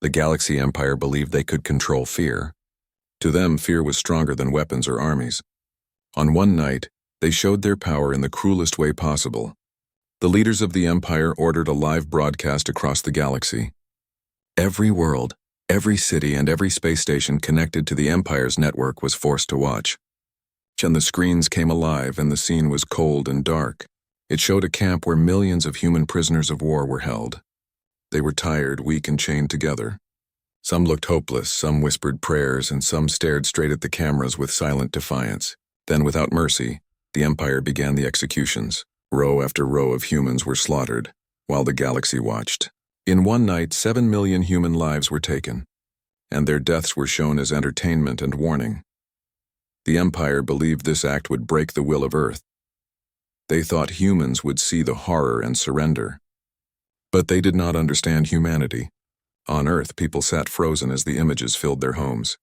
The Galaxy Empire believed they could control fear. To them, fear was stronger than weapons or armies. On one night, they showed their power in the cruelest way possible. The leaders of the Empire ordered a live broadcast across the galaxy. Every world, every city, and every space station connected to the Empire's network was forced to watch. And the screens came alive, and the scene was cold and dark. It showed a camp where millions of human prisoners of war were held. They were tired, weak, and chained together. Some looked hopeless, some whispered prayers, and some stared straight at the cameras with silent defiance. Then, without mercy, the Empire began the executions. Row after row of humans were slaughtered, while the galaxy watched. In one night, 7 million human lives were taken, and their deaths were shown as entertainment and warning. The Empire believed this act would break the will of Earth. They thought humans would see the horror and surrender. But they did not understand humanity. On Earth, people sat frozen as the images filled their homes.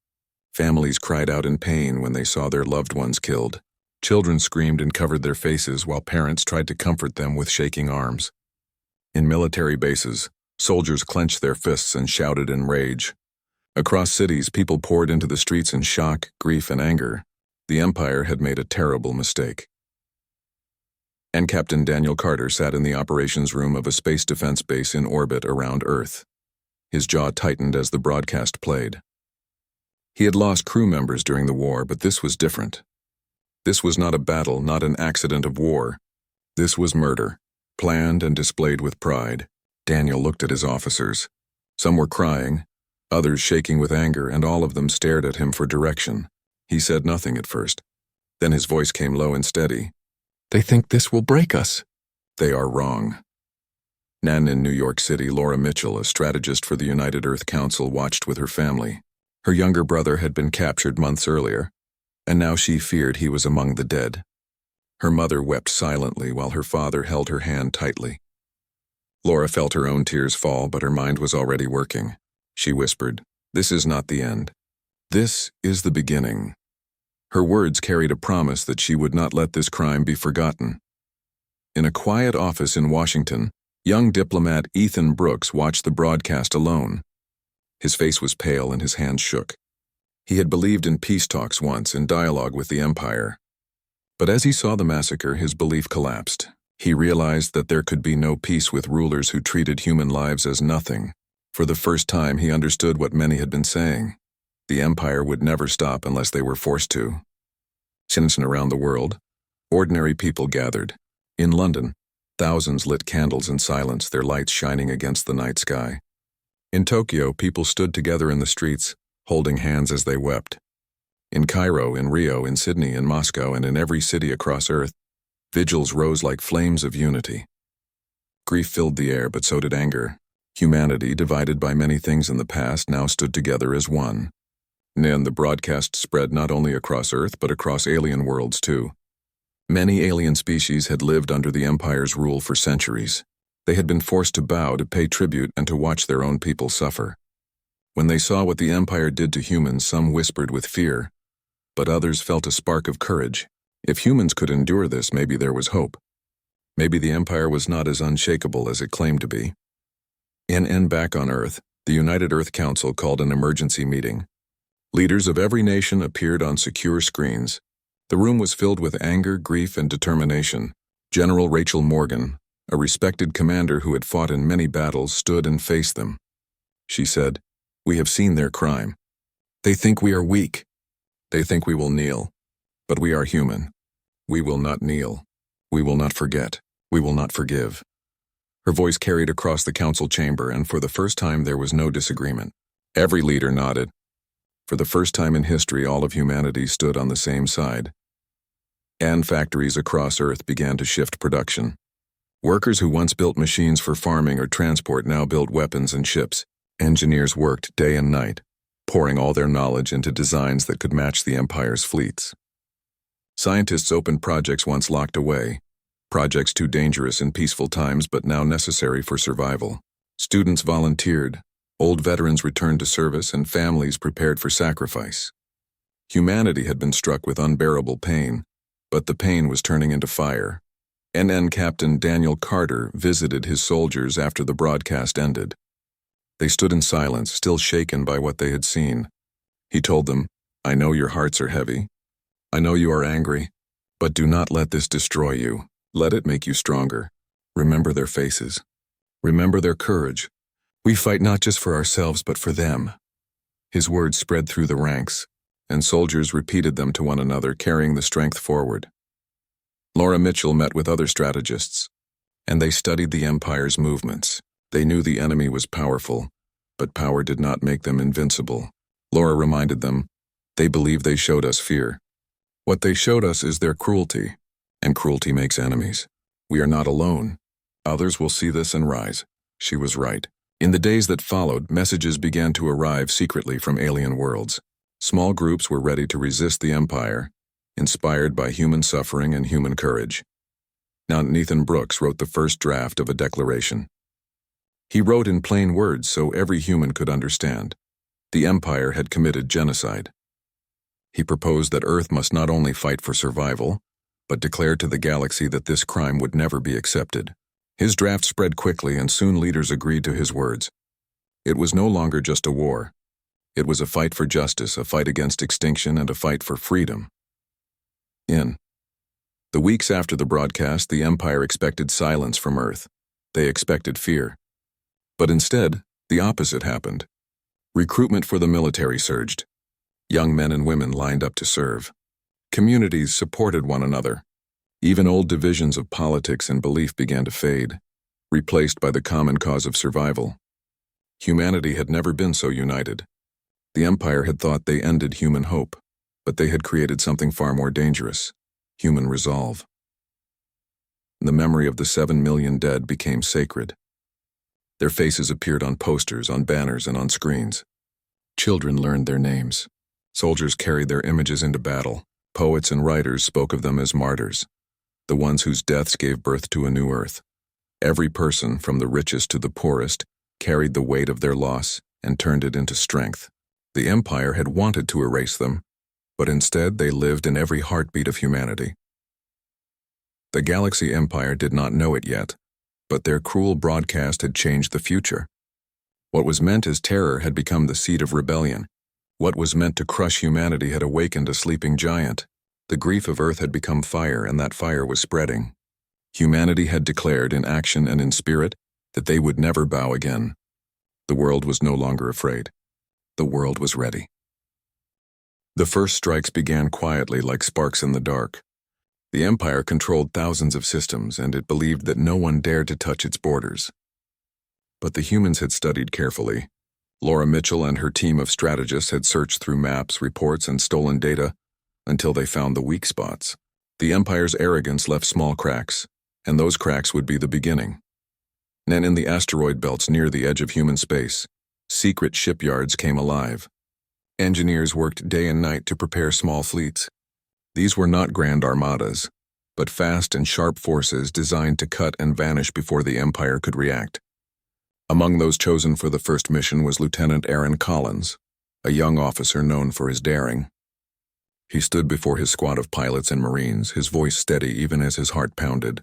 Families cried out in pain when they saw their loved ones killed. Children screamed and covered their faces while parents tried to comfort them with shaking arms. In military bases, soldiers clenched their fists and shouted in rage. Across cities, people poured into the streets in shock, grief, and anger. The Empire had made a terrible mistake. And Captain Daniel Carter sat in the operations room of a space defense base in orbit around Earth. His jaw tightened as the broadcast played. He had lost crew members during the war, but this was different. This was not a battle, not an accident of war. This was murder, planned and displayed with pride. Daniel looked at his officers. Some were crying, others shaking with anger, and all of them stared at him for direction. He said nothing at first. Then his voice came low and steady. "They think this will break us." "They are wrong." In New York City, Laura Mitchell, a strategist for the United Earth Council, watched with her family. Her younger brother had been captured months earlier, and now she feared he was among the dead. Her mother wept silently while her father held her hand tightly. Laura felt her own tears fall, but her mind was already working. She whispered, "This is not the end. This is the beginning." Her words carried a promise that she would not let this crime be forgotten. In a quiet office in Washington, young diplomat Ethan Brooks watched the broadcast alone. His face was pale and his hands shook. He had believed in peace talks once, in dialogue with the Empire. But as he saw the massacre, his belief collapsed. He realized that there could be no peace with rulers who treated human lives as nothing. For the first time, he understood what many had been saying. The Empire would never stop unless they were forced to. Since and around the world, ordinary people gathered. In London, thousands lit candles in silence, their lights shining against the night sky. In Tokyo, people stood together in the streets, holding hands as they wept. In Cairo, in Rio, in Sydney, in Moscow, and in every city across Earth, vigils rose like flames of unity. Grief filled the air, but so did anger. Humanity, divided by many things in the past, now stood together as one. And the broadcast spread not only across Earth, but across alien worlds too. Many alien species had lived under the Empire's rule for centuries. They had been forced to bow, to pay tribute, and to watch their own people suffer. When they saw what the Empire did to humans, some whispered with fear, but others felt a spark of courage. If humans could endure this, maybe there was hope. Maybe the Empire was not as unshakable as it claimed to be. Back on Earth, the United Earth Council called an emergency meeting. Leaders of every nation appeared on secure screens. The room was filled with anger, grief, and determination. General Rachel Morgan, a respected commander who had fought in many battles, stood and faced them. She said, "We have seen their crime. They think we are weak. They think we will kneel. But we are human. We will not kneel. We will not forget. We will not forgive." Her voice carried across the council chamber, and for the first time there was no disagreement. Every leader nodded. For the first time in history, all of humanity stood on the same side. And factories across Earth began to shift production. Workers who once built machines for farming or transport now built weapons and ships. Engineers worked day and night, pouring all their knowledge into designs that could match the Empire's fleets. Scientists opened projects once locked away, projects too dangerous in peaceful times but now necessary for survival. Students volunteered, old veterans returned to service, and families prepared for sacrifice. Humanity had been struck with unbearable pain, but the pain was turning into fire. Captain Daniel Carter visited his soldiers after the broadcast ended. They stood in silence, still shaken by what they had seen. He told them, "I know your hearts are heavy. I know you are angry. But do not let this destroy you. Let it make you stronger. Remember their faces. Remember their courage. We fight not just for ourselves, but for them." His words spread through the ranks, and soldiers repeated them to one another, carrying the strength forward. Laura Mitchell met with other strategists, and they studied the Empire's movements. They knew the enemy was powerful, but power did not make them invincible. Laura reminded them, "They believe they showed us fear. What they showed us is their cruelty, and cruelty makes enemies. We are not alone. Others will see this and rise." She was right. In the days that followed, messages began to arrive secretly from alien worlds. Small groups were ready to resist the Empire, inspired by human suffering and human courage. Now Nathan Brooks wrote the first draft of a declaration. He wrote in plain words so every human could understand. The Empire had committed genocide. He proposed that Earth must not only fight for survival, but declared to the galaxy that this crime would never be accepted. His draft spread quickly, and soon leaders agreed to his words. It was no longer just a war. It was a fight for justice, a fight against extinction, and a fight for freedom. In the weeks after the broadcast, the Empire expected silence from Earth. They expected fear. But instead, the opposite happened. Recruitment for the military surged. Young men and women lined up to serve. Communities supported one another. Even old divisions of politics and belief began to fade, replaced by the common cause of survival. Humanity had never been so united. The Empire had thought they ended human hope, but they had created something far more dangerous: human resolve. The memory of the 7 million dead became sacred. Their faces appeared on posters, on banners, and on screens. Children learned their names. Soldiers carried their images into battle. Poets and writers spoke of them as martyrs, the ones whose deaths gave birth to a new Earth. Every person, from the richest to the poorest, carried the weight of their loss and turned it into strength. The Empire had wanted to erase them, but instead they lived in every heartbeat of humanity. The Galaxy Empire did not know it yet, but their cruel broadcast had changed the future. What was meant as terror had become the seed of rebellion. What was meant to crush humanity had awakened a sleeping giant. The grief of Earth had become fire, and that fire was spreading. Humanity had declared in action and in spirit that they would never bow again. The world was no longer afraid. The world was ready. The first strikes began quietly, like sparks in the dark. The Empire controlled thousands of systems, and it believed that no one dared to touch its borders. But the humans had studied carefully. Laura Mitchell and her team of strategists had searched through maps, reports, and stolen data until they found the weak spots. The Empire's arrogance left small cracks, and those cracks would be the beginning. Then in the asteroid belts near the edge of human space, secret shipyards came alive. Engineers worked day and night to prepare small fleets. These were not grand armadas, but fast and sharp forces designed to cut and vanish before the Empire could react. Among those chosen for the first mission was Lieutenant Aaron Collins, a young officer known for his daring. He stood before his squad of pilots and Marines, his voice steady even as his heart pounded.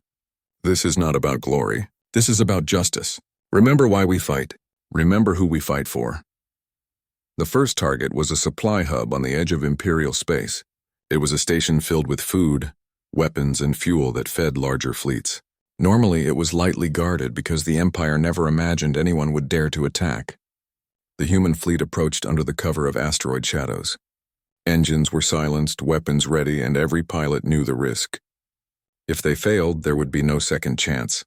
"This is not about glory. This is about justice. Remember why we fight. Remember who we fight for." The first target was a supply hub on the edge of Imperial space. It was a station filled with food, weapons, and fuel that fed larger fleets. Normally, it was lightly guarded because the Empire never imagined anyone would dare to attack. The human fleet approached under the cover of asteroid shadows. Engines were silenced, weapons ready, and every pilot knew the risk. If they failed, there would be no second chance.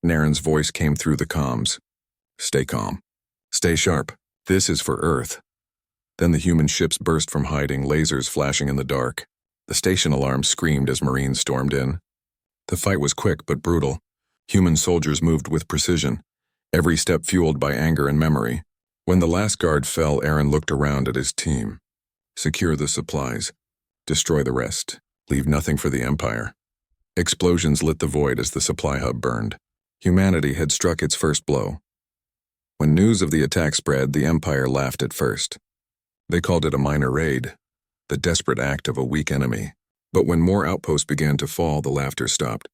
Naren's voice came through the comms. "Stay calm. Stay sharp. This is for Earth." Then the human ships burst from hiding, lasers flashing in the dark. The station alarm screamed as Marines stormed in. The fight was quick but brutal. Human soldiers moved with precision, every step fueled by anger and memory. When the last guard fell, Aaron looked around at his team. "Secure the supplies. Destroy the rest. Leave nothing for the Empire." Explosions lit the void as the supply hub burned. Humanity had struck its first blow. When news of the attack spread, the Empire laughed at first. They called it a minor raid, the desperate act of a weak enemy. But when more outposts began to fall, the laughter stopped.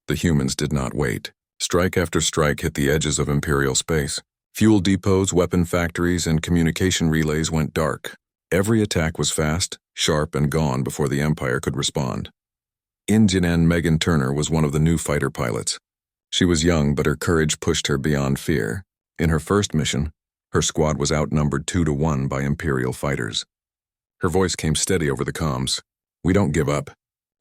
The humans did not wait. Strike after strike hit the edges of Imperial space. Fuel depots, weapon factories, and communication relays went dark. Every attack was fast, sharp, and gone before the Empire could respond. Indian Megan Turner was one of the new fighter pilots. She was young, but her courage pushed her beyond fear. In her first mission, her squad was outnumbered 2-1 by Imperial fighters. Her voice came steady over the comms. "We don't give up.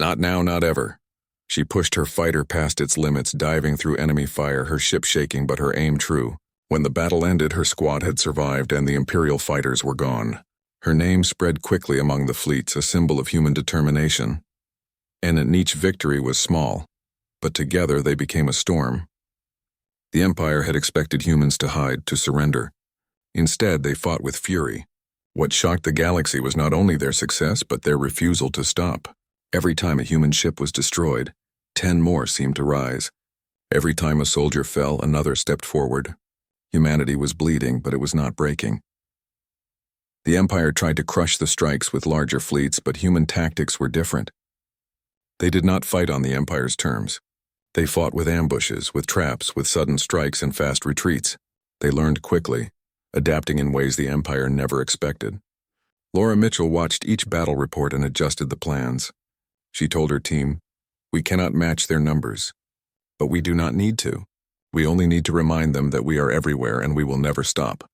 Not now, not ever." She pushed her fighter past its limits, diving through enemy fire, her ship shaking but her aim true. When the battle ended, her squad had survived and the Imperial fighters were gone. Her name spread quickly among the fleets, a symbol of human determination. And each victory was small, but together they became a storm. The Empire had expected humans to hide, to surrender. Instead, they fought with fury. What shocked the galaxy was not only their success, but their refusal to stop. Every time a human ship was destroyed, 10 more seemed to rise. Every time a soldier fell, another stepped forward. Humanity was bleeding, but it was not breaking. The Empire tried to crush the strikes with larger fleets, but human tactics were different. They did not fight on the Empire's terms. They fought with ambushes, with traps, with sudden strikes and fast retreats. They learned quickly, adapting in ways the Empire never expected. Laura Mitchell watched each battle report and adjusted the plans. She told her team, "We cannot match their numbers, but we do not need to. We only need to remind them that we are everywhere and we will never stop."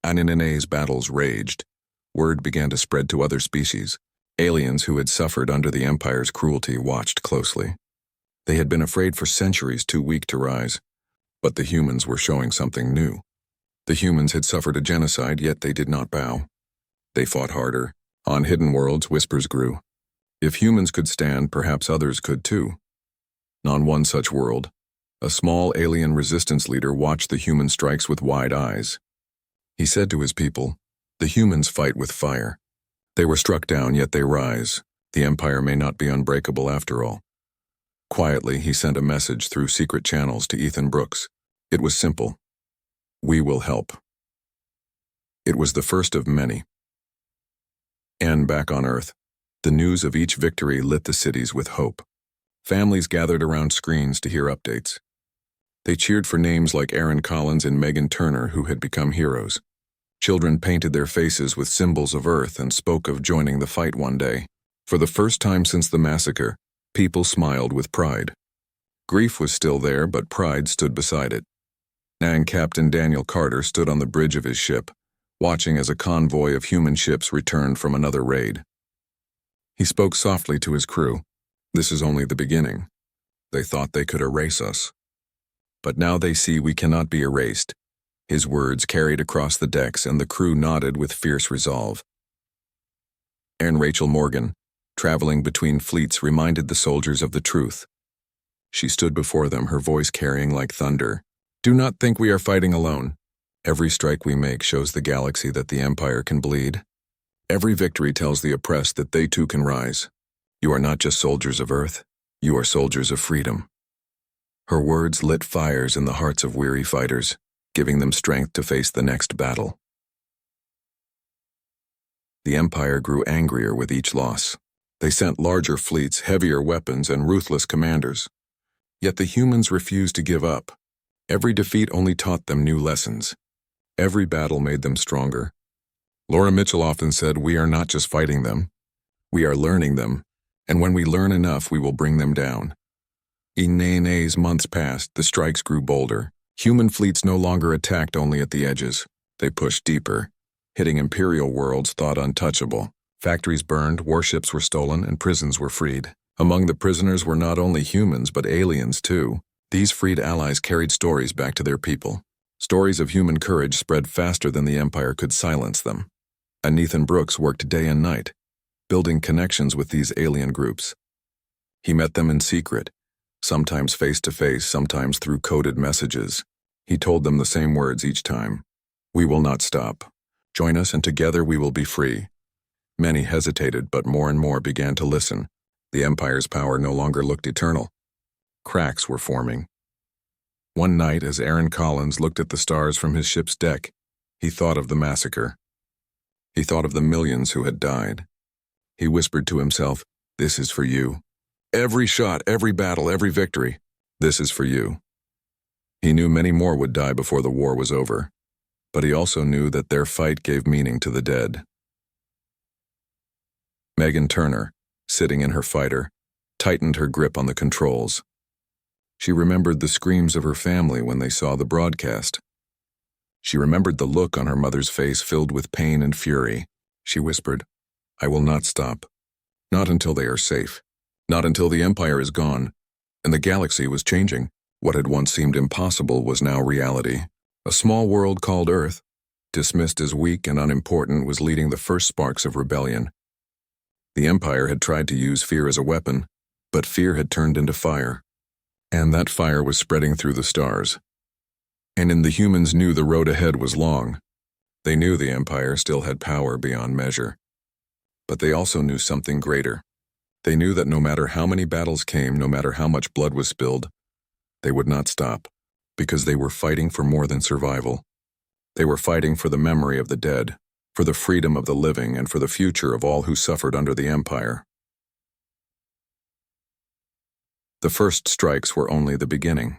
Aninane's battles raged. Word began to spread to other species. Aliens who had suffered under the Empire's cruelty watched closely. They had been afraid for centuries, too weak to rise. But the humans were showing something new. The humans had suffered a genocide, yet they did not bow. They fought harder. On hidden worlds, whispers grew. If humans could stand, perhaps others could too. On one such world, a small alien resistance leader watched the human strikes with wide eyes. He said to his people, "The humans fight with fire. They were struck down, yet they rise. The Empire may not be unbreakable after all." Quietly, he sent a message through secret channels to Ethan Brooks. It was simple. "We will help." It was the first of many. And back on Earth, the news of each victory lit the cities with hope. Families gathered around screens to hear updates. They cheered for names like Aaron Collins and Megan Turner, who had become heroes. Children painted their faces with symbols of Earth and spoke of joining the fight one day. For the first time since the massacre, people smiled with pride. Grief was still there, but pride stood beside it. And Captain Daniel Carter stood on the bridge of his ship, watching as a convoy of human ships returned from another raid. He spoke softly to his crew. "This is only the beginning. They thought they could erase us. But now they see we cannot be erased." His words carried across the decks, and the crew nodded with fierce resolve. And Rachel Morgan, traveling between fleets, reminded the soldiers of the truth. She stood before them, her voice carrying like thunder. "Do not think we are fighting alone. Every strike we make shows the galaxy that the Empire can bleed. Every victory tells the oppressed that they too can rise. You are not just soldiers of Earth, you are soldiers of freedom." Her words lit fires in the hearts of weary fighters, giving them strength to face the next battle. The Empire grew angrier with each loss. They sent larger fleets, heavier weapons, and ruthless commanders. Yet the humans refused to give up. Every defeat only taught them new lessons. Every battle made them stronger. Laura Mitchell often said, "We are not just fighting them. We are learning them, and when we learn enough, we will bring them down." As months passed, the strikes grew bolder. Human fleets no longer attacked only at the edges. They pushed deeper, hitting Imperial worlds thought untouchable. Factories burned, warships were stolen, and prisons were freed. Among the prisoners were not only humans, but aliens too. These freed allies carried stories back to their people. Stories of human courage spread faster than the Empire could silence them. And Ethan Brooks worked day and night, building connections with these alien groups. He met them in secret, sometimes face-to-face, sometimes through coded messages. He told them the same words each time. "We will not stop. Join us and together we will be free." Many hesitated, but more and more began to listen. The Empire's power no longer looked eternal. Cracks were forming. One night, as Aaron Collins looked at the stars from his ship's deck, he thought of the massacre. He thought of the millions who had died. He whispered to himself, "This is for you. Every shot, every battle, every victory, this is for you." He knew many more would die before the war was over, but he also knew that their fight gave meaning to the dead. Megan Turner, sitting in her fighter, tightened her grip on the controls. She remembered the screams of her family when they saw the broadcast. She remembered the look on her mother's face filled with pain and fury. She whispered, "I will not stop. Not until they are safe. Not until the Empire is gone." And the galaxy was changing. What had once seemed impossible was now reality. A small world called Earth, dismissed as weak and unimportant, was leading the first sparks of rebellion. The Empire had tried to use fear as a weapon, but fear had turned into fire. And that fire was spreading through the stars. And the humans knew the road ahead was long. They knew the Empire still had power beyond measure. But they also knew something greater. They knew that no matter how many battles came, no matter how much blood was spilled, they would not stop, because they were fighting for more than survival. They were fighting for the memory of the dead, for the freedom of the living, and for the future of all who suffered under the Empire. The first strikes were only the beginning.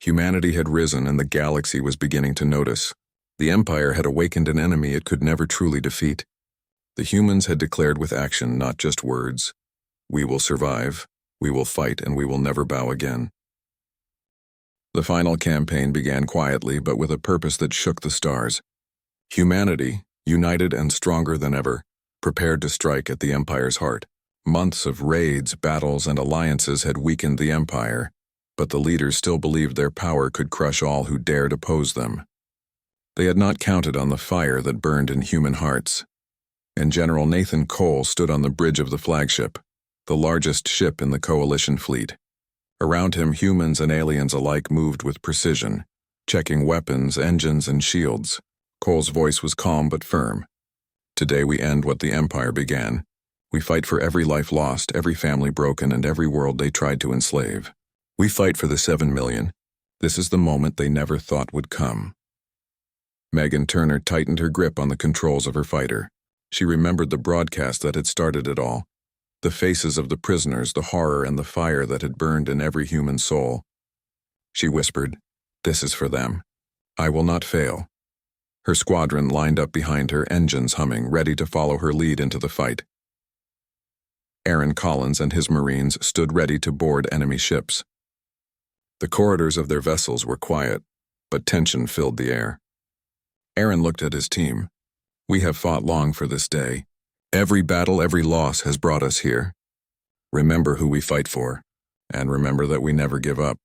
Humanity had risen and the galaxy was beginning to notice. The Empire had awakened an enemy it could never truly defeat. The humans had declared with action, not just words, "We will survive, we will fight, and we will never bow again." The final campaign began quietly, but with a purpose that shook the stars. Humanity, united and stronger than ever, prepared to strike at the Empire's heart. Months of raids, battles, and alliances had weakened the Empire, but the leaders still believed their power could crush all who dared oppose them. They had not counted on the fire that burned in human hearts. And General Nathan Cole stood on the bridge of the flagship, the largest ship in the Coalition fleet. Around him, humans and aliens alike moved with precision, checking weapons, engines, and shields. Cole's voice was calm but firm. "Today we end what the Empire began. We fight for every life lost, every family broken, and every world they tried to enslave. We fight for the 7 million. This is the moment they never thought would come." Megan Turner tightened her grip on the controls of her fighter. She remembered the broadcast that had started it all. The faces of the prisoners, the horror and the fire that had burned in every human soul. She whispered, "This is for them. I will not fail." Her squadron lined up behind her, engines humming, ready to follow her lead into the fight. Aaron Collins and his Marines stood ready to board enemy ships. The corridors of their vessels were quiet, but tension filled the air. Aaron looked at his team. "We have fought long for this day. Every battle, every loss has brought us here. Remember who we fight for, and remember that we never give up."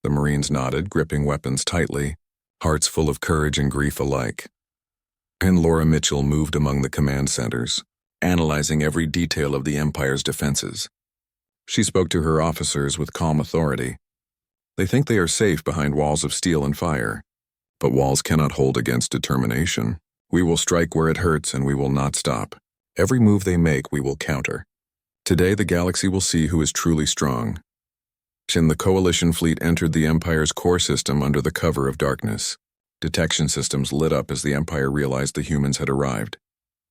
The Marines nodded, gripping weapons tightly, hearts full of courage and grief alike. And Laura Mitchell moved among the command centers, analyzing every detail of the Empire's defenses. She spoke to her officers with calm authority. "They think they are safe behind walls of steel and fire, but walls cannot hold against determination. We will strike where it hurts and we will not stop. Every move they make, we will counter. Today the galaxy will see who is truly strong." The Coalition fleet entered the Empire's core system under the cover of darkness. Detection systems lit up as the Empire realized the humans had arrived.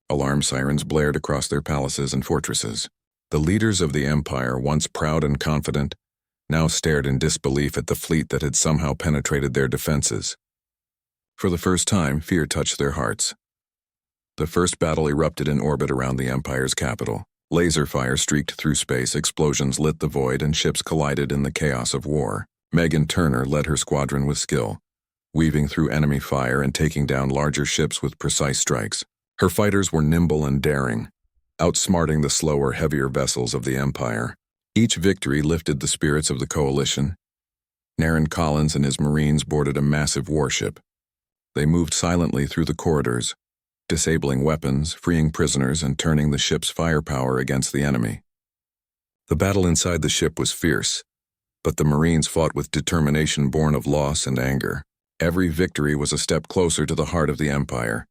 Alarm sirens blared across their palaces and fortresses. The leaders of the Empire, once proud and confident, now stared in disbelief at the fleet that had somehow penetrated their defenses. For the first time, fear touched their hearts. The first battle erupted in orbit around the Empire's capital. Laser fire streaked through space, explosions lit the void, and ships collided in the chaos of war. Megan Turner led her squadron with skill, weaving through enemy fire and taking down larger ships with precise strikes. Her fighters were nimble and daring, outsmarting the slower, heavier vessels of the Empire. Each victory lifted the spirits of the Coalition. Aaron Collins and his Marines boarded a massive warship. They moved silently through the corridors, disabling weapons, freeing prisoners, and turning the ship's firepower against the enemy. The battle inside the ship was fierce, but the Marines fought with determination born of loss and anger. Every victory was a step closer to the heart of the Empire.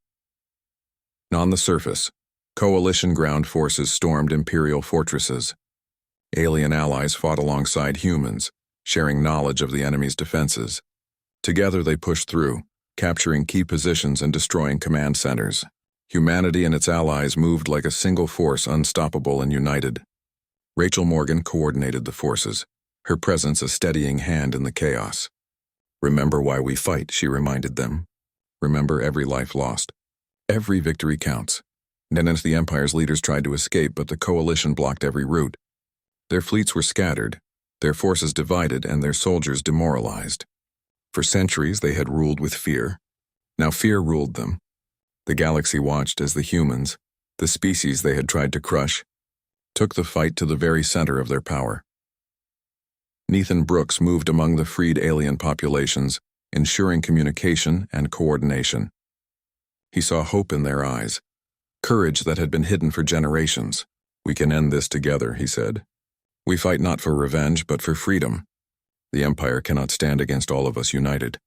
On the surface, Coalition ground forces stormed Imperial fortresses. Alien allies fought alongside humans, sharing knowledge of the enemy's defenses. Together they pushed through, capturing key positions and destroying command centers. Humanity and its allies moved like a single force, unstoppable and united. Rachel Morgan coordinated the forces, her presence a steadying hand in the chaos. Remember why we fight, she reminded them. Remember every life lost. Every victory counts. Then as the Empire's leaders tried to escape, but the coalition blocked every route. Their fleets were scattered, their forces divided, and their soldiers demoralized. For centuries they had ruled with fear. Now fear ruled them. The galaxy watched as the humans, the species they had tried to crush, took the fight to the very center of their power. Nathan Brooks moved among the freed alien populations, ensuring communication and coordination. He saw hope in their eyes, courage that had been hidden for generations. We can end this together, he said. We fight not for revenge, but for freedom. The Empire cannot stand against all of us united.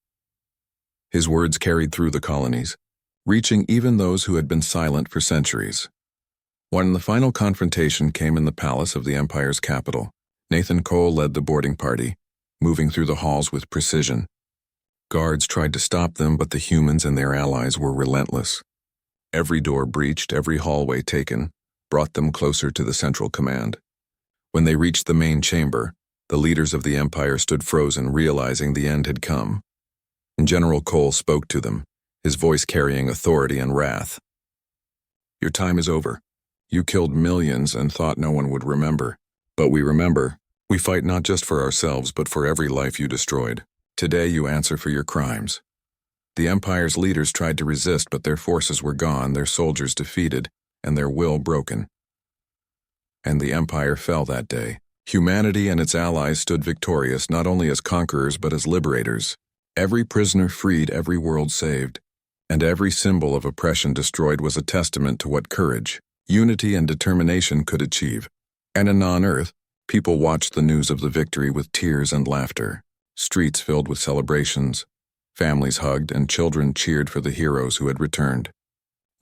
His words carried through the colonies, reaching even those who had been silent for centuries. When the final confrontation came in the palace of the Empire's capital, Nathan Cole led the boarding party, moving through the halls with precision. Guards tried to stop them, but the humans and their allies were relentless. Every door breached, every hallway taken, brought them closer to the central command. When they reached the main chamber, the leaders of the Empire stood frozen, realizing the end had come. And General Cole spoke to them, his voice carrying authority and wrath. Your time is over. You killed millions and thought no one would remember. But we remember. We fight not just for ourselves, but for every life you destroyed. Today you answer for your crimes. The Empire's leaders tried to resist, but their forces were gone, their soldiers defeated, and their will broken. And the Empire fell that day. Humanity and its allies stood victorious, not only as conquerors, but as liberators. Every prisoner freed, every world saved, and every symbol of oppression destroyed was a testament to what courage, unity, and determination could achieve. And on Earth, people watched the news of the victory with tears and laughter. Streets filled with celebrations, families hugged, and children cheered for the heroes who had returned.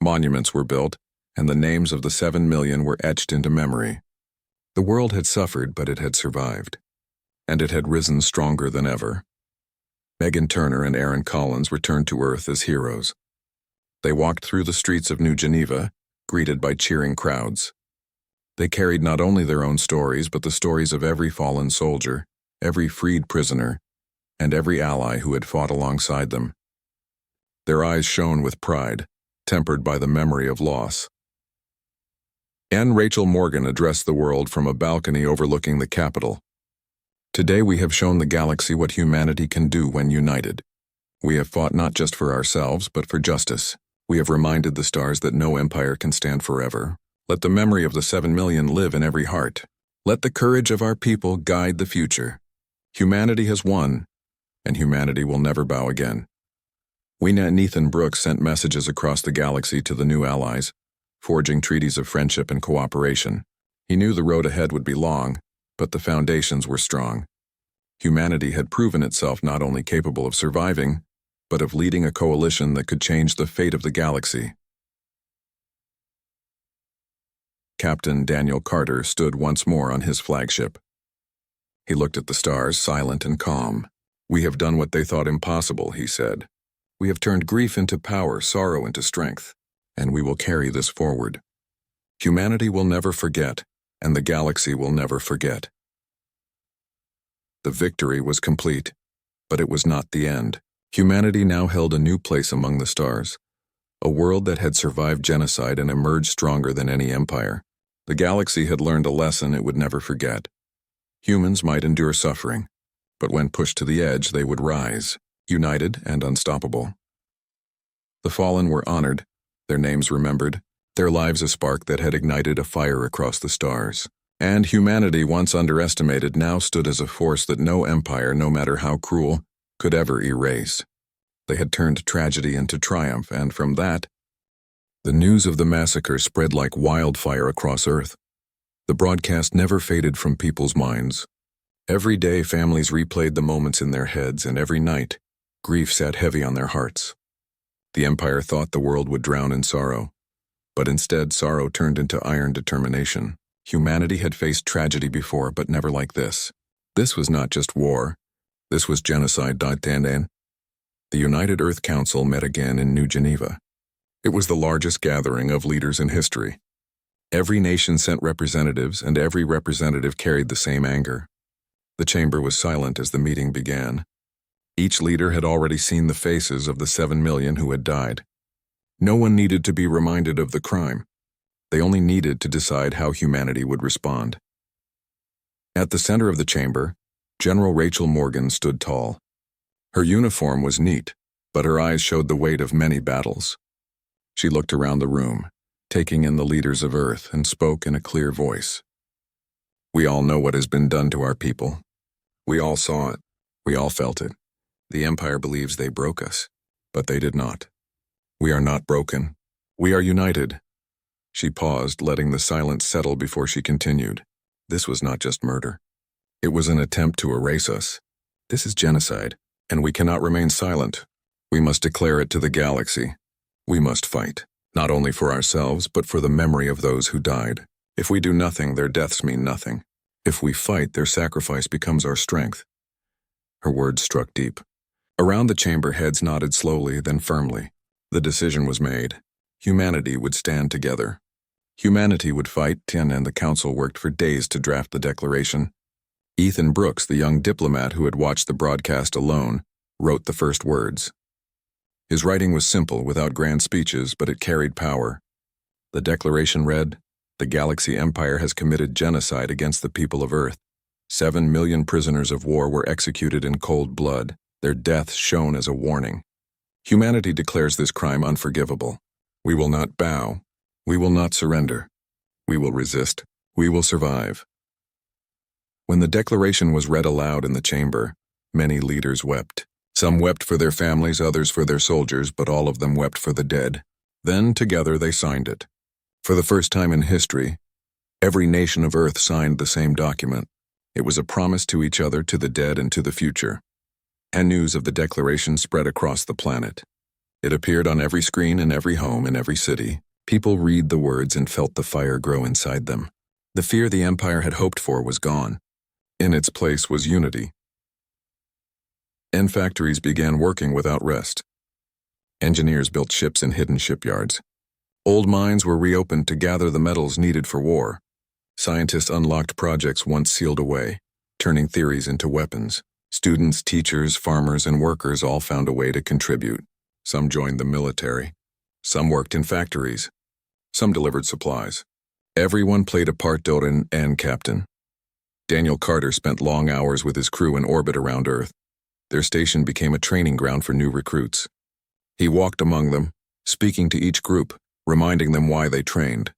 Monuments were built, and the names of the 7 million were etched into memory. The world had suffered, but it had survived, and it had risen stronger than ever. Megan Turner and Aaron Collins returned to Earth as heroes. They walked through the streets of New Geneva, greeted by cheering crowds. They carried not only their own stories, but the stories of every fallen soldier, every freed prisoner, and every ally who had fought alongside them. Their eyes shone with pride, tempered by the memory of loss. Anne Rachel Morgan addressed the world from a balcony overlooking the capital. Today we have shown the galaxy what humanity can do when united. We have fought not just for ourselves, but for justice. We have reminded the stars that no empire can stand forever. Let the memory of the 7 million live in every heart. Let the courage of our people guide the future. Humanity has won, and humanity will never bow again. Nathan Brooks sent messages across the galaxy to the new allies, forging treaties of friendship and cooperation. He knew the road ahead would be long, but the foundations were strong. Humanity had proven itself not only capable of surviving, but of leading a coalition that could change the fate of the galaxy. Captain Daniel Carter stood once more on his flagship. He looked at the stars, silent and calm. We have done what they thought impossible, he said. We have turned grief into power, sorrow into strength, and we will carry this forward. Humanity will never forget, and the galaxy will never forget. The victory was complete, but it was not the end. Humanity now held a new place among the stars, a world that had survived genocide and emerged stronger than any empire. The galaxy had learned a lesson it would never forget. Humans might endure suffering, but when pushed to the edge, they would rise, united and unstoppable. The fallen were honored, their names remembered, their lives a spark that had ignited a fire across the stars. And humanity, once underestimated, now stood as a force that no empire, no matter how cruel, could ever erase. They had turned tragedy into triumph, and from that, the news of the massacre spread like wildfire across Earth. The broadcast never faded from people's minds. Every day, families replayed the moments in their heads, and every night, grief sat heavy on their hearts. The Empire thought the world would drown in sorrow, but instead sorrow turned into iron determination. Humanity had faced tragedy before, but never like this. This was not just war. This was genocide. The United Earth Council met again in New Geneva. It was the largest gathering of leaders in history. Every nation sent representatives, and every representative carried the same anger. The chamber was silent as the meeting began. Each leader had already seen the faces of the 7 million who had died. No one needed to be reminded of the crime. They only needed to decide how humanity would respond. At the center of the chamber, General Rachel Morgan stood tall. Her uniform was neat, but her eyes showed the weight of many battles. She looked around the room, taking in the leaders of Earth, and spoke in a clear voice. We all know what has been done to our people. We all saw it. We all felt it. The Empire believes they broke us, but they did not. We are not broken. We are united. She paused, letting the silence settle before she continued. This was not just murder. It was an attempt to erase us. This is genocide, and we cannot remain silent. We must declare it to the galaxy. We must fight, not only for ourselves, but for the memory of those who died. If we do nothing, their deaths mean nothing. If we fight, their sacrifice becomes our strength. Her words struck deep. Around the chamber, heads nodded slowly, then firmly. The decision was made. Humanity would stand together. Humanity would fight. Tien and the council worked for days to draft the declaration. Ethan Brooks, the young diplomat who had watched the broadcast alone, wrote the first words. His writing was simple, without grand speeches, but it carried power. The declaration read, "The Galaxy Empire has committed genocide against the people of Earth. 7 million prisoners of war were executed in cold blood, their deaths shown as a warning. Humanity declares this crime unforgivable. We will not bow. We will not surrender. We will resist. We will survive." When the declaration was read aloud in the chamber, many leaders wept. Some wept for their families, others for their soldiers, but all of them wept for the dead. Then, together, they signed it. For the first time in history, every nation of Earth signed the same document. It was a promise to each other, to the dead, and to the future. And news of the declaration spread across the planet. It appeared on every screen in every home in every city. People read the words and felt the fire grow inside them. The fear the Empire had hoped for was gone. In its place was unity. And factories began working without rest. Engineers built ships in hidden shipyards. Old mines were reopened to gather the metals needed for war. Scientists unlocked projects once sealed away, turning theories into weapons. Students, teachers, farmers, and workers all found a way to contribute. Some joined the military. Some worked in factories. Some delivered supplies. Everyone played a part, Doran and Captain. Daniel Carter spent long hours with his crew in orbit around Earth. Their station became a training ground for new recruits. He walked among them, speaking to each group, reminding them why they trained.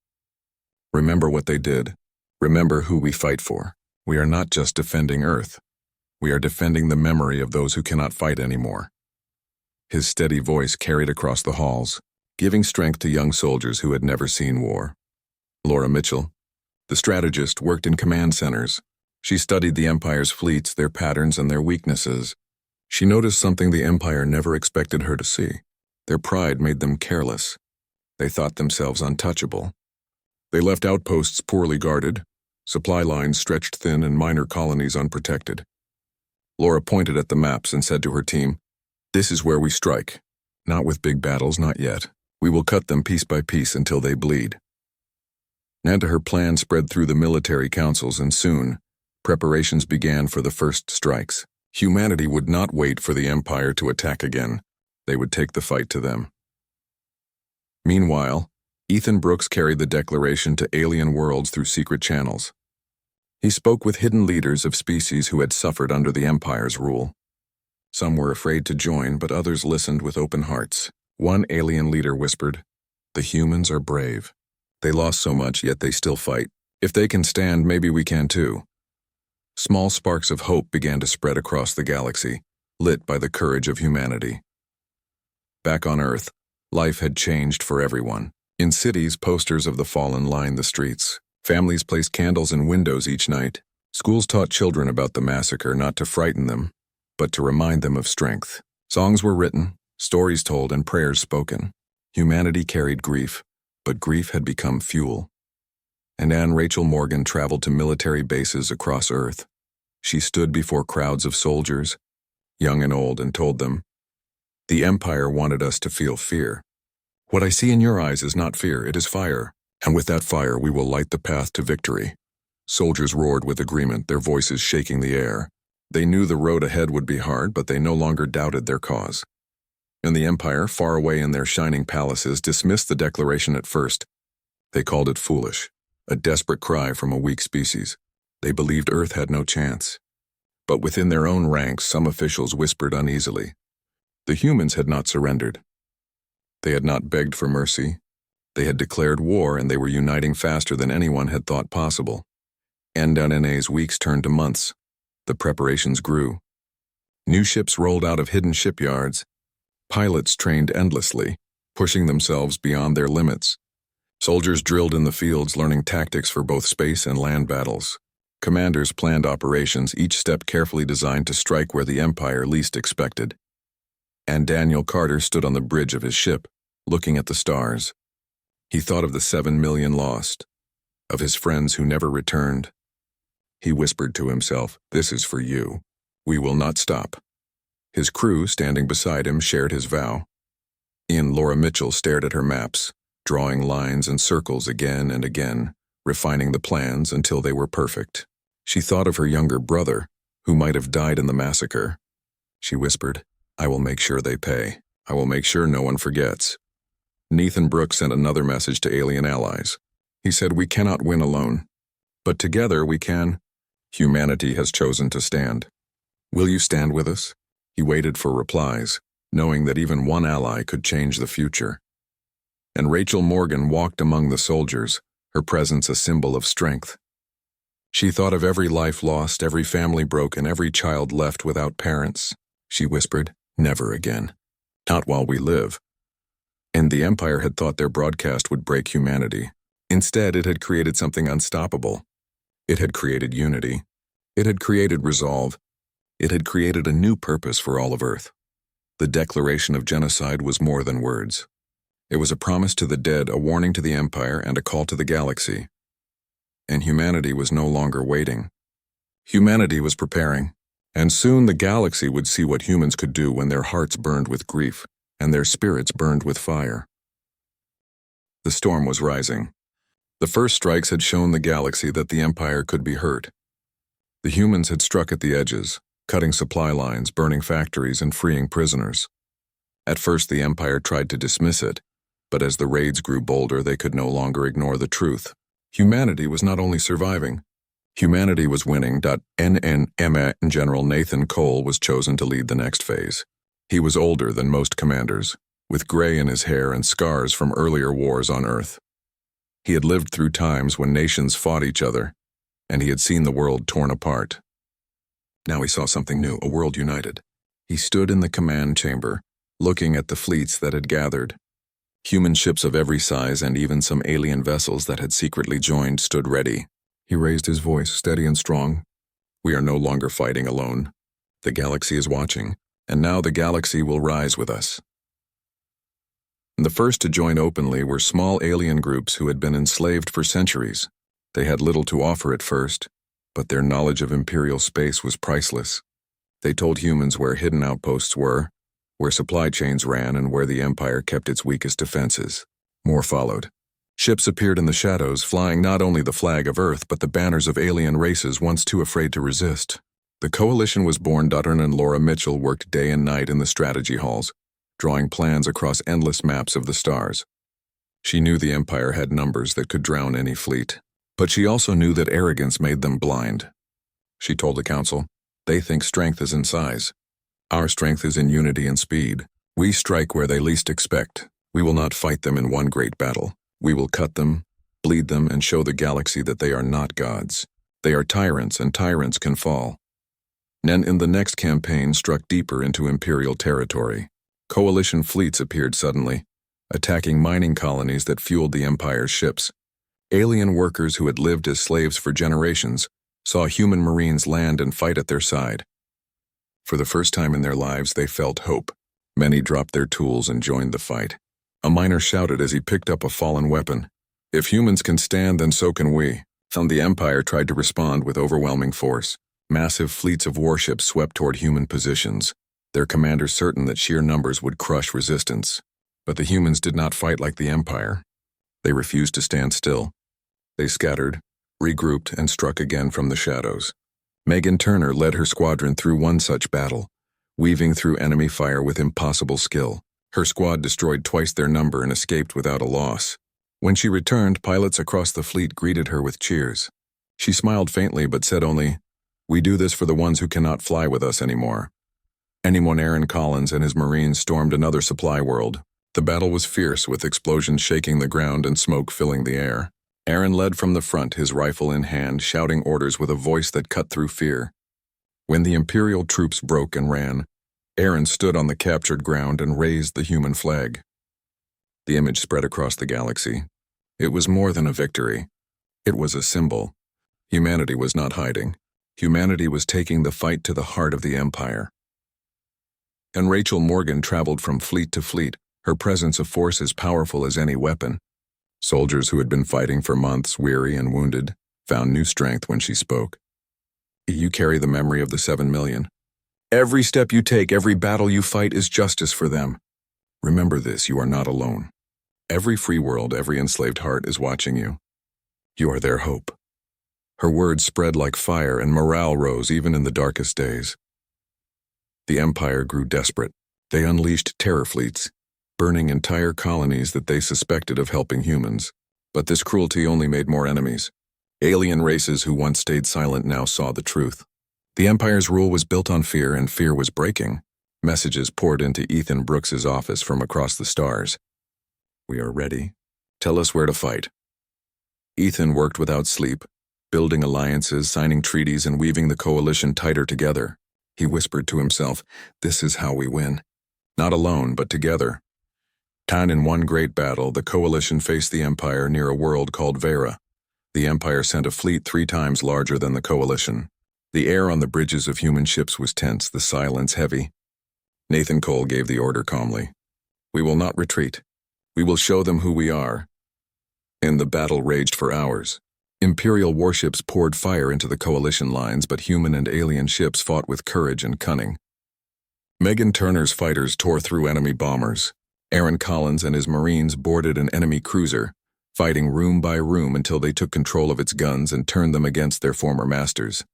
Remember what they did. Remember who we fight for. We are not just defending Earth. We are defending the memory of those who cannot fight anymore. His steady voice carried across the halls, giving strength to young soldiers who had never seen war. Laura Mitchell, the strategist, worked in command centers. She studied the Empire's fleets, their patterns, and their weaknesses. She noticed something the Empire never expected her to see. Their pride made them careless. They thought themselves untouchable. They left outposts poorly guarded, supply lines stretched thin, and minor colonies unprotected. Laura pointed at the maps and said to her team, "This is where we strike. Not with big battles, not yet. We will cut them piece by piece until they bleed." And her plan spread through the military councils, and soon, preparations began for the first strikes. Humanity would not wait for the Empire to attack again. They would take the fight to them. Meanwhile, Ethan Brooks carried the declaration to alien worlds through secret channels. He spoke with hidden leaders of species who had suffered under the Empire's rule. Some were afraid to join, but others listened with open hearts. One alien leader whispered, "The humans are brave. They lost so much, yet they still fight. If they can stand, maybe we can too." Small sparks of hope began to spread across the galaxy, lit by the courage of humanity. Back on Earth, life had changed for everyone. In cities, posters of the fallen lined the streets. Families placed candles in windows each night. Schools taught children about the massacre, not to frighten them, but to remind them of strength. Songs were written, stories told, and prayers spoken. Humanity carried grief, but grief had become fuel. And Anne Rachel Morgan traveled to military bases across Earth. She stood before crowds of soldiers, young and old, and told them, "The Empire wanted us to feel fear. What I see in your eyes is not fear, it is fire. And with that fire we will light the path to victory." Soldiers roared with agreement, their voices shaking the air. They knew the road ahead would be hard, but they no longer doubted their cause. And the Empire, far away in their shining palaces, dismissed the declaration at first. They called it foolish, a desperate cry from a weak species. They believed Earth had no chance. But within their own ranks, some officials whispered uneasily. The humans had not surrendered. They had not begged for mercy. They had declared war, and they were uniting faster than anyone had thought possible. NNA's weeks turned to months. The preparations grew. New ships rolled out of hidden shipyards. Pilots trained endlessly, pushing themselves beyond their limits. Soldiers drilled in the fields, learning tactics for both space and land battles. Commanders planned operations, each step carefully designed to strike where the Empire least expected. And Daniel Carter stood on the bridge of his ship, looking at the stars. He thought of the 7 million lost, of his friends who never returned. He whispered to himself, "This is for you. We will not stop." His crew, standing beside him, shared his vow. Laura Mitchell stared at her maps, drawing lines and circles again and again, refining the plans until they were perfect. She thought of her younger brother, who might have died in the massacre. She whispered, "I will make sure they pay. I will make sure no one forgets." Nathan Brooks sent another message to alien allies. He said, "We cannot win alone, but together we can. Humanity has chosen to stand. Will you stand with us?" He waited for replies, knowing that even one ally could change the future. And Rachel Morgan walked among the soldiers, her presence a symbol of strength. She thought of every life lost, every family broken, every child left without parents. She whispered, "Never again. Not while we live." And the Empire had thought their broadcast would break humanity. Instead, it had created something unstoppable. It had created unity. It had created resolve. It had created a new purpose for all of Earth. The declaration of genocide was more than words. It was a promise to the dead, a warning to the Empire, and a call to the galaxy. And humanity was no longer waiting. Humanity was preparing, and soon the galaxy would see what humans could do when their hearts burned with grief and their spirits burned with fire. The storm was rising. The first strikes had shown the galaxy that the Empire could be hurt. The humans had struck at the edges, cutting supply lines, burning factories, and freeing prisoners. At first, the Empire tried to dismiss it, but as the raids grew bolder, they could no longer ignore the truth. Humanity was not only surviving, humanity was winning. NNMA General Nathan Cole was chosen to lead the next phase. He was older than most commanders, with gray in his hair and scars from earlier wars on Earth. He had lived through times when nations fought each other, and he had seen the world torn apart. Now he saw something new, a world united. He stood in the command chamber, looking at the fleets that had gathered. Human ships of every size and even some alien vessels that had secretly joined stood ready. He raised his voice, steady and strong. "We are no longer fighting alone. The galaxy is watching, and now the galaxy will rise with us." And the first to join openly were small alien groups who had been enslaved for centuries. They had little to offer at first, but their knowledge of imperial space was priceless. They told humans where hidden outposts were, where supply chains ran, and where the Empire kept its weakest defenses. More followed. Ships appeared in the shadows, flying not only the flag of Earth, but the banners of alien races once too afraid to resist. The coalition was born. Dutton and Laura Mitchell worked day and night in the strategy halls, drawing plans across endless maps of the stars. She knew the Empire had numbers that could drown any fleet, but she also knew that arrogance made them blind. She told the Council, "They think strength is in size. Our strength is in unity and speed. We strike where they least expect. We will not fight them in one great battle. We will cut them, bleed them, and show the galaxy that they are not gods. They are tyrants, and tyrants can fall." And in the next campaign struck deeper into Imperial territory. Coalition fleets appeared suddenly, attacking mining colonies that fueled the Empire's ships. Alien workers who had lived as slaves for generations saw human Marines land and fight at their side. For the first time in their lives, they felt hope. Many dropped their tools and joined the fight. A miner shouted as he picked up a fallen weapon, "If humans can stand, then so can we." And the Empire tried to respond with overwhelming force. Massive fleets of warships swept toward human positions, their commanders certain that sheer numbers would crush resistance. But the humans did not fight like the Empire. They refused to stand still. They scattered, regrouped, and struck again from the shadows. Megan Turner led her squadron through one such battle, weaving through enemy fire with impossible skill. Her squad destroyed twice their number and escaped without a loss. When she returned, pilots across the fleet greeted her with cheers. She smiled faintly but said only, "We do this for the ones who cannot fly with us anymore." Aaron Collins and his Marines stormed another supply world. The battle was fierce, with explosions shaking the ground and smoke filling the air. Aaron led from the front, his rifle in hand, shouting orders with a voice that cut through fear. When the Imperial troops broke and ran, Aaron stood on the captured ground and raised the human flag. The image spread across the galaxy. It was more than a victory. It was a symbol. Humanity was not hiding. Humanity was taking the fight to the heart of the Empire. And Rachel Morgan traveled from fleet to fleet, her presence a force as powerful as any weapon. Soldiers who had been fighting for months, weary and wounded, found new strength when she spoke. "You carry the memory of the 7 million. Every step you take, every battle you fight is justice for them. Remember this, you are not alone. Every free world, every enslaved heart is watching you. You are their hope." Her words spread like fire and morale rose even in the darkest days. The Empire grew desperate. They unleashed terror fleets, burning entire colonies that they suspected of helping humans. But this cruelty only made more enemies. Alien races who once stayed silent now saw the truth. The Empire's rule was built on fear, and fear was breaking. Messages poured into Ethan Brooks's office from across the stars. "We are ready. Tell us where to fight." Ethan worked without sleep, building alliances, signing treaties, and weaving the coalition tighter together. He whispered to himself, "This is how we win. Not alone, but together." In one great battle, the coalition faced the Empire near a world called Vera. The Empire sent a fleet 3 times larger than the coalition. The air on the bridges of human ships was tense, the silence heavy. Nathan Cole gave the order calmly. "We will not retreat. We will show them who we are." And the battle raged for hours. Imperial warships poured fire into the coalition lines, but human and alien ships fought with courage and cunning. Megan Turner's fighters tore through enemy bombers. Aaron Collins and his Marines boarded an enemy cruiser, fighting room by room until they took control of its guns and turned them against their former masters.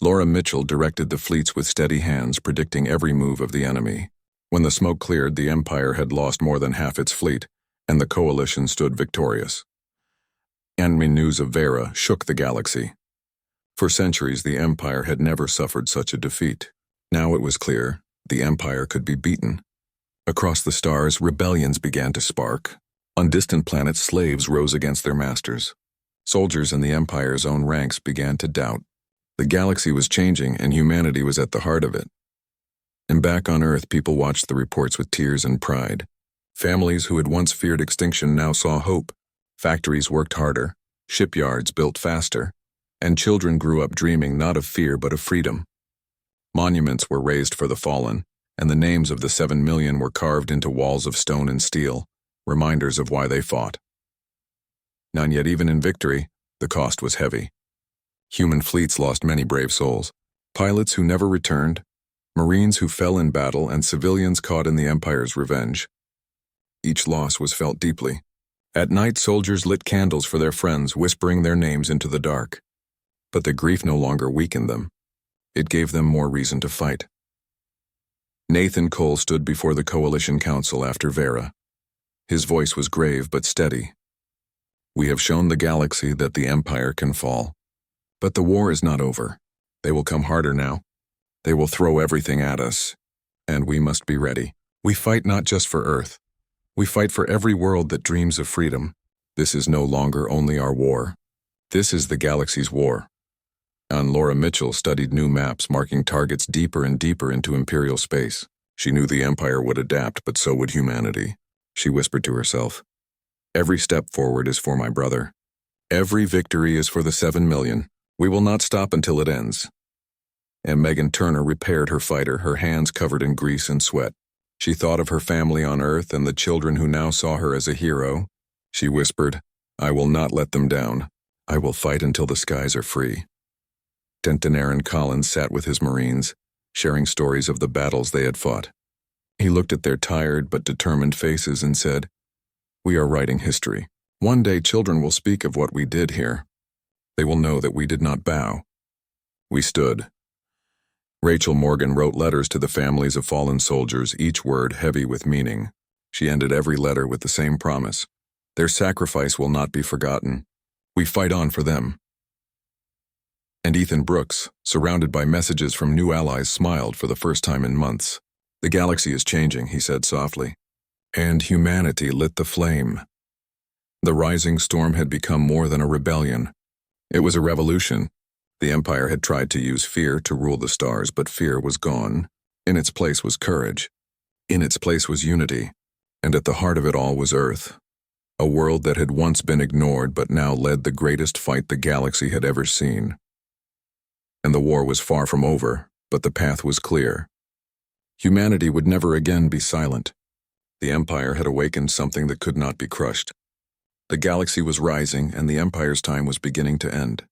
Laura Mitchell directed the fleets with steady hands, predicting every move of the enemy. When the smoke cleared, the Empire had lost more than half its fleet, and the coalition stood victorious. Enemy news of Vera shook the galaxy. For centuries, the Empire had never suffered such a defeat. Now it was clear the Empire could be beaten. Across the stars, rebellions began to spark. On distant planets, slaves rose against their masters. Soldiers in the Empire's own ranks began to doubt. The galaxy was changing, and humanity was at the heart of it. And back on Earth, people watched the reports with tears and pride. Families who had once feared extinction now saw hope. Factories worked harder, shipyards built faster, and children grew up dreaming not of fear but of freedom. Monuments were raised for the fallen, and the names of the 7 million were carved into walls of stone and steel, reminders of why they fought. And yet even in victory, the cost was heavy. Human fleets lost many brave souls, pilots who never returned, Marines who fell in battle, and civilians caught in the Empire's revenge. Each loss was felt deeply. At night, soldiers lit candles for their friends, whispering their names into the dark. But the grief no longer weakened them. It gave them more reason to fight. Nathan Cole stood before the Coalition Council after Vera. His voice was grave but steady. "We have shown the galaxy that the Empire can fall. But the war is not over. They will come harder now. They will throw everything at us. And we must be ready. We fight not just for Earth. We fight for every world that dreams of freedom. This is no longer only our war. This is the galaxy's war." And Laura Mitchell studied new maps marking targets deeper and deeper into Imperial space. She knew the Empire would adapt, but so would humanity. She whispered to herself, "Every step forward is for my brother. Every victory is for the 7 million. We will not stop until it ends." And Megan Turner repaired her fighter, her hands covered in grease and sweat. She thought of her family on Earth and the children who now saw her as a hero. She whispered, "I will not let them down. I will fight until the skies are free." Aaron Collins sat with his Marines, sharing stories of the battles they had fought. He looked at their tired but determined faces and said, "We are writing history. One day children will speak of what we did here. They will know that we did not bow. We stood. Rachel Morgan wrote letters to the families of fallen soldiers, each word heavy with meaning. She ended every letter with the same promise. Their sacrifice will not be forgotten. We fight on for them. And Ethan Brooks, surrounded by messages from new allies, smiled for the first time in months. The galaxy is changing, he said softly. And humanity lit the flame. The rising storm had become more than a rebellion. It was a revolution. The Empire had tried to use fear to rule the stars, but fear was gone. In its place was courage. In its place was unity. And at the heart of it all was Earth. A world that had once been ignored but now led the greatest fight the galaxy had ever seen. And the war was far from over, but the path was clear. Humanity would never again be silent. The Empire had awakened something that could not be crushed. The galaxy was rising, and the Empire's time was beginning to end.